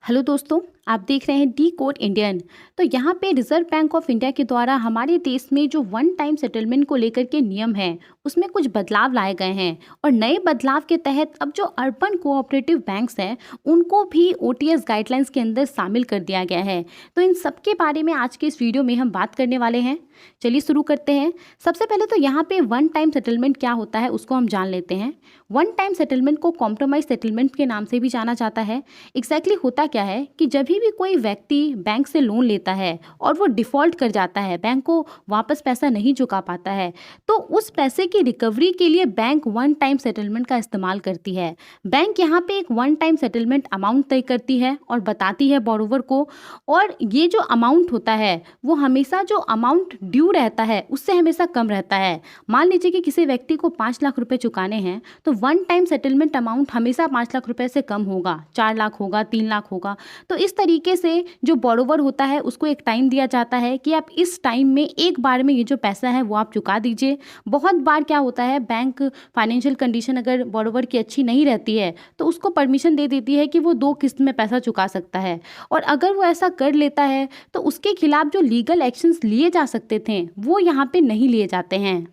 Hello दोस्तों, आप देख रहे हैं डी कोड इंडियन। तो यहाँ पे रिजर्व बैंक ऑफ इंडिया के द्वारा हमारे देश में जो वन टाइम सेटलमेंट को लेकर के नियम हैं उसमें कुछ बदलाव लाए गए हैं। और नए बदलाव के तहत अब जो अर्बन कोऑपरेटिव बैंक्स हैं उनको भी ओटीएस गाइडलाइंस के अंदर शामिल कर दिया गया है। तो इन सब के बारे में आज के इस वीडियो में हम बात करने वाले हैं। चलिए शुरू करते हैं। सबसे पहले तो यहाँ पे वन टाइम सेटलमेंट क्या होता है उसको हम जान लेते हैं। वन टाइम सेटलमेंट को कॉम्प्रोमाइज सेटलमेंट के नाम से भी जाना जाता है। एग्जैक्टली होता क्या है कि जब भी कोई व्यक्ति बैंक से लोन लेता है और वो डिफ़ॉल्ट कर जाता है, बैंक को वापस पैसा नहीं चुका पाता है, तो उस पैसे की रिकवरी के लिए बैंक वन टाइम सेटलमेंट का इस्तेमाल करती है। बैंक यहाँ पे एक वन टाइम सेटलमेंट अमाउंट तय करती है और बताती है बोरोवर को। और ये जो अमाउंट होता है वो हमेशा जो अमाउंट ड्यू रहता है उससे हमेशा कम रहता है। मान लीजिए कि किसी व्यक्ति को 5 लाख रुपए चुकाने हैं तो वन टाइम सेटलमेंट अमाउंट हमेशा 5 लाख रुपए से कम होगा, 4 लाख होगा, 3 लाख होगा। तो इस तरीके से जो बोरोवर होता है उसको एक टाइम दिया जाता है कि आप इस टाइम में एक बार में ये जो पैसा है वो आप चुका दीजिए। बहुत बार क्या होता है, बैंक फाइनेंशियल कंडीशन अगर बोरोवर की अच्छी नहीं रहती है तो उसको परमिशन दे देती है कि वो 2 किस्त में पैसा चुका सकता है। और अगर वो ऐसा कर लेता है तो उसके खिलाफ जो लीगल एक्शंस लिए जा सकते थे वो यहाँ पे नहीं लिए जाते हैं।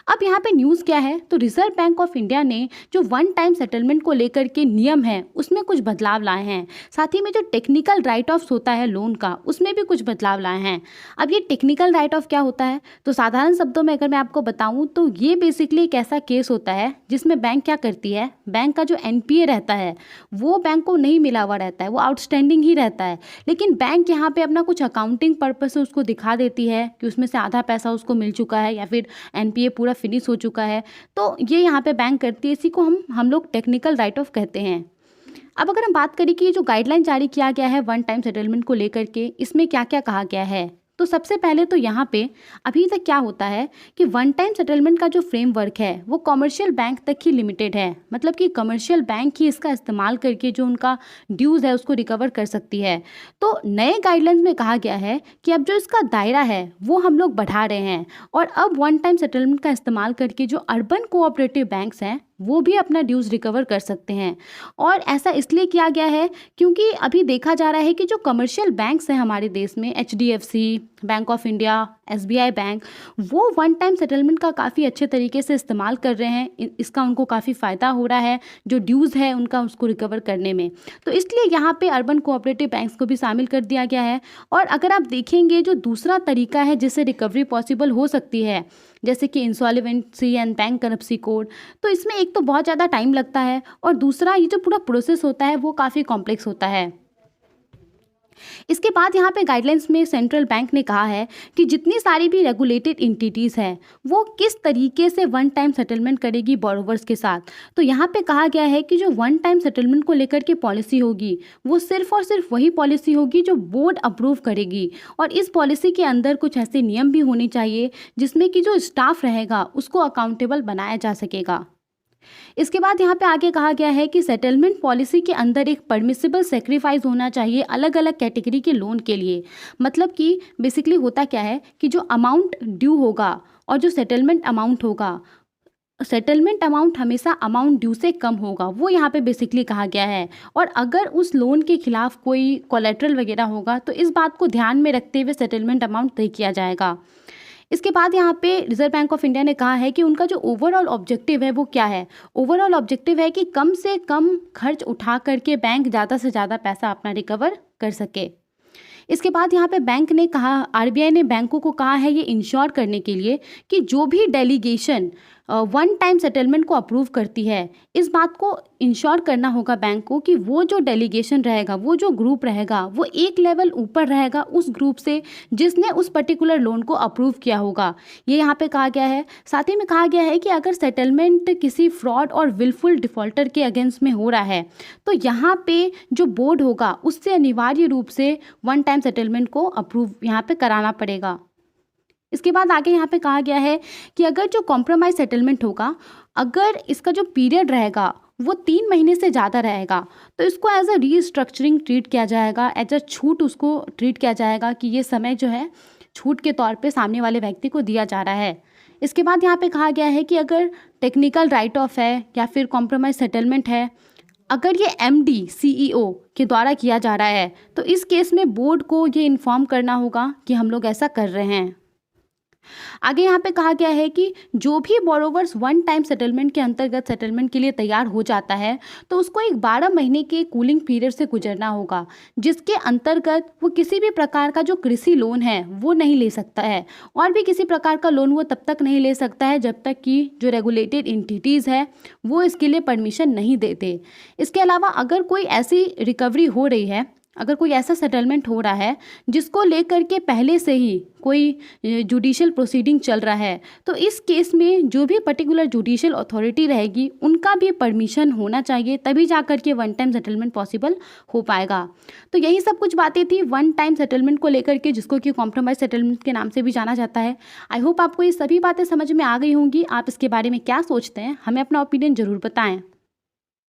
अब यहाँ पे न्यूज़ क्या है, तो रिजर्व बैंक ऑफ इंडिया ने जो वन टाइम सेटलमेंट को लेकर के नियम है उसमें कुछ बदलाव लाए हैं। साथ ही में जो टेक्निकल राइट ऑफ होता है लोन का उसमें भी कुछ बदलाव लाए हैं। अब ये टेक्निकल राइट ऑफ क्या होता है, तो साधारण शब्दों में अगर मैं आपको बताऊँ तो ये बेसिकली एक ऐसा केस होता है जिसमें बैंक क्या करती है, बैंक का जो एनपीए रहता है वो बैंक को नहीं मिला हुआ रहता है, वो आउटस्टैंडिंग ही रहता है। लेकिन बैंक यहाँ पे अपना कुछ अकाउंटिंग पर्पज से उसको दिखा देती है कि उसमें से आधा पैसा उसको मिल चुका है या फिर एनपीए ये पूरा फिनिश हो चुका है। तो ये यहाँ पे बैंक करती है, इसी को हम लोग टेक्निकल राइट ऑफ कहते हैं। अब अगर हम बात करें कि ये जो गाइडलाइन जारी किया गया है वन टाइम सेटलमेंट को लेकर के, इसमें क्या क्या कहा गया है, तो सबसे पहले तो यहाँ पे अभी तक क्या होता है कि वन टाइम सेटलमेंट का जो फ्रेमवर्क है वो कमर्शियल बैंक तक ही लिमिटेड है। मतलब कि कमर्शियल बैंक ही इसका इस्तेमाल करके जो उनका ड्यूज़ है उसको रिकवर कर सकती है। तो नए गाइडलाइंस में कहा गया है कि अब जो इसका दायरा है वो हम लोग बढ़ा रहे हैं और अब वन टाइम सेटलमेंट का इस्तेमाल करके जो अर्बन कोऑपरेटिव बैंक्स हैं वो भी अपना ड्यूज़ रिकवर कर सकते हैं। और ऐसा इसलिए किया गया है क्योंकि अभी देखा जा रहा है कि जो कमर्शियल बैंक्स हैं हमारे देश में, HDFC, bank of India, SBI bank, वो वन टाइम सेटलमेंट का काफ़ी अच्छे तरीके से इस्तेमाल कर रहे हैं। इसका उनको काफ़ी फ़ायदा हो रहा है जो ड्यूज़ है उनका उसको रिकवर करने में। तो इसलिए यहाँ पे अर्बन कोऑपरेटिव बैंक्स को भी शामिल कर दिया गया है। और अगर आप देखेंगे जो दूसरा तरीका है जिससे रिकवरी पॉसिबल हो सकती है, जैसे कि इंसॉल्वेंसी एंड बैंक करप्सी कोड, तो इसमें एक तो बहुत ज़्यादा टाइम लगता है और दूसरा ये जो पूरा प्रोसेस होता है वो काफ़ी कॉम्प्लेक्स होता है। इसके बाद यहाँ पे गाइडलाइंस में सेंट्रल बैंक ने कहा है कि जितनी सारी भी रेगुलेटेड इंटिटीज़ हैं वो किस तरीके से वन टाइम सेटलमेंट करेगी बोरोवर्स के साथ। तो यहाँ पे कहा गया है कि जो वन टाइम सेटलमेंट को लेकर के पॉलिसी होगी वो सिर्फ और सिर्फ वही पॉलिसी होगी जो बोर्ड अप्रूव करेगी। और इस पॉलिसी के अंदर कुछ ऐसे नियम भी होने चाहिए जिसमें कि जो स्टाफ रहेगा उसको अकाउंटेबल बनाया जा सकेगा। इसके बाद यहाँ पे आगे कहा गया है कि सेटलमेंट पॉलिसी के अंदर एक परमिसिबल सेक्रीफाइस होना चाहिए अलग अलग कैटेगरी के लोन के लिए। मतलब कि बेसिकली होता क्या है कि जो अमाउंट ड्यू होगा और जो सेटलमेंट अमाउंट होगा, सेटलमेंट अमाउंट हमेशा अमाउंट ड्यू से कम होगा, वो यहाँ पे बेसिकली कहा गया है। और अगर उस लोन के खिलाफ कोई कोलेटरल वगैरह होगा तो इस बात को ध्यान में रखते हुए सेटलमेंट अमाउंट तय किया जाएगा। इसके बाद यहाँ पे रिजर्व बैंक ऑफ इंडिया ने कहा है कि उनका जो ओवरऑल ऑब्जेक्टिव है वो क्या है। ओवरऑल ऑब्जेक्टिव है कि कम से कम खर्च उठा करके बैंक ज़्यादा से ज़्यादा पैसा अपना रिकवर कर सके। इसके बाद यहाँ पे बैंक ने कहा, आरबीआई ने बैंकों को कहा है ये इंश्योर करने के लिए कि जो भी डेलीगेशन वन टाइम सेटलमेंट को अप्रूव करती है, इस बात को इंश्योर करना होगा बैंक को कि वो जो डेलीगेशन रहेगा, वो जो ग्रुप रहेगा वो एक लेवल ऊपर रहेगा उस ग्रुप से जिसने उस पर्टिकुलर लोन को अप्रूव किया होगा। ये यहाँ पे कहा गया है। साथ ही में कहा गया है कि अगर सेटलमेंट किसी फ्रॉड और विलफुल डिफ़ॉल्टर के अगेंस्ट में हो रहा है तो यहाँ पे जो बोर्ड होगा उससे अनिवार्य रूप से वन टाइम सेटलमेंट को अप्रूव यहाँ पे कराना पड़ेगा। इसके बाद आगे यहाँ पे कहा गया है कि अगर जो कॉम्प्रोमाइज सेटलमेंट होगा, अगर इसका जो पीरियड रहेगा वो 3 महीने से ज़्यादा रहेगा तो इसको एज अ रीस्ट्रक्चरिंग ट्रीट किया जाएगा, एज अ छूट उसको ट्रीट किया जाएगा कि ये समय जो है छूट के तौर पे सामने वाले व्यक्ति को दिया जा रहा है। इसके बाद यहाँ पे कहा गया है कि अगर टेक्निकल राइट ऑफ है या फिर कॉम्प्रोमाइज सेटलमेंट है, अगर ये एमडी सीईओ के द्वारा किया जा रहा है तो इस केस में बोर्ड को ये इन्फॉर्म करना होगा कि हम लोग ऐसा कर रहे हैं। आगे यहाँ पे कहा गया है कि जो भी बोरोवर्स वन टाइम सेटलमेंट के अंतर्गत सेटलमेंट के लिए तैयार हो जाता है तो उसको एक 12 महीने के कूलिंग पीरियड से गुजरना होगा, जिसके अंतर्गत वो किसी भी प्रकार का जो कृषि लोन है वो नहीं ले सकता है, और भी किसी प्रकार का लोन वो तब तक नहीं ले सकता है जब तक कि जो रेगुलेटेड इंटिटीज़ है वो इसके लिए परमिशन नहीं देते। इसके अलावा अगर कोई ऐसी रिकवरी हो रही है, अगर कोई ऐसा सेटलमेंट हो रहा है जिसको लेकर के पहले से ही कोई जुडिशियल प्रोसीडिंग चल रहा है, तो इस केस में जो भी पर्टिकुलर जुडिशियल अथॉरिटी रहेगी उनका भी परमिशन होना चाहिए, तभी जा कर के वन टाइम सेटलमेंट पॉसिबल हो पाएगा। तो यही सब कुछ बातें थी वन टाइम सेटलमेंट को लेकर के, जिसको कि कॉम्प्रोमाइज़ सेटलमेंट के नाम से भी जाना जाता है। आई होप आपको ये सभी बातें समझ में आ गई होंगी। आप इसके बारे में क्या सोचते हैं, हमें अपना ओपिनियन ज़रूर बताएं।